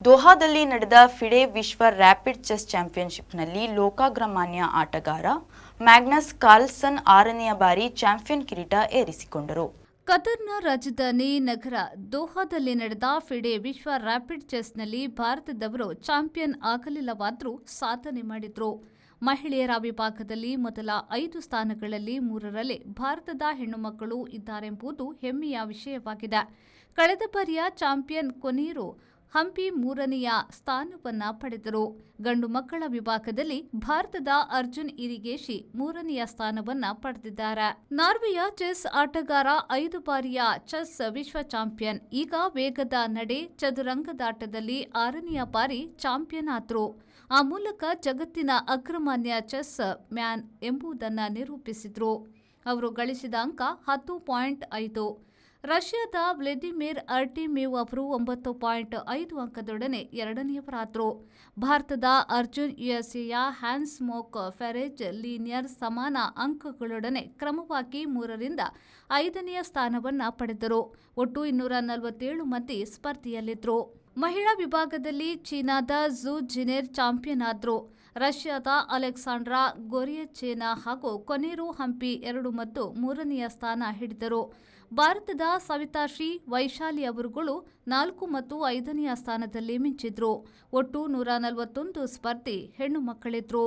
ದೋಹಾದಲ್ಲಿ ನಡೆದ ಫಿಡೆ ವಿಶ್ವ rapid chess ಚಾಂಪಿಯನ್ಶಿಪ್ನಲ್ಲಿ ಲೋಕಾಗ್ರಮಾನ್ಯ ಆಟಗಾರ ಮ್ಯಾಗ್ನಸ್ ಕಾರ್ಲ್ಸನ್ 6ನೇ ಬಾರಿ ಚಾಂಪಿಯನ್ ಕಿರೀಟ ಏರಿಸಿಕೊಂಡರು. ಕತರ್ನ ರಾಜಧಾನಿ ನಗರ ದೋಹಾದಲ್ಲಿ ನಡೆದ ಫಿಡೆ ವಿಶ್ವ ರ್ಯಾಪಿಡ್ ಚೆಸ್ನಲ್ಲಿ ಭಾರತದವರು ಚಾಂಪಿಯನ್ ಆಗಲಿಲ್ಲವಾದರೂ ಸಾಧನೆ ಮಾಡಿದ್ರು. ಮಹಿಳೆಯರ ವಿಭಾಗದಲ್ಲಿ ಮೊದಲ 5 ಸ್ಥಾನಗಳಲ್ಲಿ 3ರಲ್ಲಿ ಭಾರತದ ಹೆಣ್ಣುಮಕ್ಕಳು ಇದ್ದಾರೆಂಬುದು ಹೆಮ್ಮೆಯ ವಿಷಯವಾಗಿದೆ. ಕಳೆದ ಬಾರಿಯ ಚಾಂಪಿಯನ್ ಕೊನೇರು ಹಂಪಿ 3ನೆಯ ಸ್ಥಾನವನ್ನ ಪಡೆದರು. ಗಂಡು ಮಕ್ಕಳ ವಿಭಾಗದಲ್ಲಿ ಭಾರತದ ಅರ್ಜುನ್ ಇರಿಗೇಶಿ 3ನೆಯ ಸ್ಥಾನವನ್ನ ಪಡೆದಿದ್ದಾರೆ. ನಾರ್ವೆಯ ಚೆಸ್ ಆಟಗಾರ 5 ಬಾರಿಯ ಚೆಸ್ ವಿಶ್ವ ಚಾಂಪಿಯನ್, ಈಗ ವೇಗದ ನಡೆ ಚದುರಂಗದಾಟದಲ್ಲಿ 6ನೆಯ ಬಾರಿ ಚಾಂಪಿಯನ್ ಆದ್ರು. ಆ ಮೂಲಕ ಜಗತ್ತಿನ ಅಗ್ರಮಾನ್ಯ ಚೆಸ್ ಮ್ಯಾನ್ ಎಂಬುದನ್ನು ನಿರೂಪಿಸಿದ್ರು. ಅವರು ಗಳಿಸಿದ ಅಂಕ 10.5. ರಷ್ಯಾದ ವ್ಲಾದಿಮಿರ್ ಅರ್ಟಿಮೇವ್ ಅವರು 9.5 ಅಂಕದೊಡನೆ 2ನೇಯವರಾದರು. ಭಾರತದ ಅರ್ಜುನ್, ಯುಎಸ್ಎಯ ಹ್ಯಾನ್ಸ್ ಮೋಕ್ ಫೆರೆಜ್ ಲೀನಿಯರ್ ಸಮಾನ ಅಂಕಗಳೊಡನೆ ಕ್ರಮವಾಗಿ 3ರಿಂದ 5ನೆಯ ಸ್ಥಾನವನ್ನು ಪಡೆದರು. ಒಟ್ಟು 247 ಮಂದಿ ಸ್ಪರ್ಧೆಯಲ್ಲಿದ್ದರು. ಮಹಿಳಾ ವಿಭಾಗದಲ್ಲಿ ಚೀನಾದ ಝು ಜಿನೆರ್ ಚಾಂಪಿಯನ್ ಆದ್ರು. ರಷ್ಯಾದ ಅಲೆಕ್ಸಾಂಡ್ರಾ ಗೊರಿಯಚೇನಾ ಹಾಗೂ ಕೊನೇರು ಹಂಪಿ 2 ಮತ್ತು 3ನೆಯ ಸ್ಥಾನ ಹಿಡಿದರು. ಭಾರತದ ಸವಿತಾಶ್ರೀ ವೈಶಾಲಿ ಅವರುಗಳು 4 ಮತ್ತು 5ನೆಯ ಸ್ಥಾನದಲ್ಲಿ ಮಿಂಚಿದ್ರು. ಒಟ್ಟು 141 ಸ್ಪರ್ಧಿ ಹೆಣ್ಣು ಮಕ್ಕಳಿದ್ರು.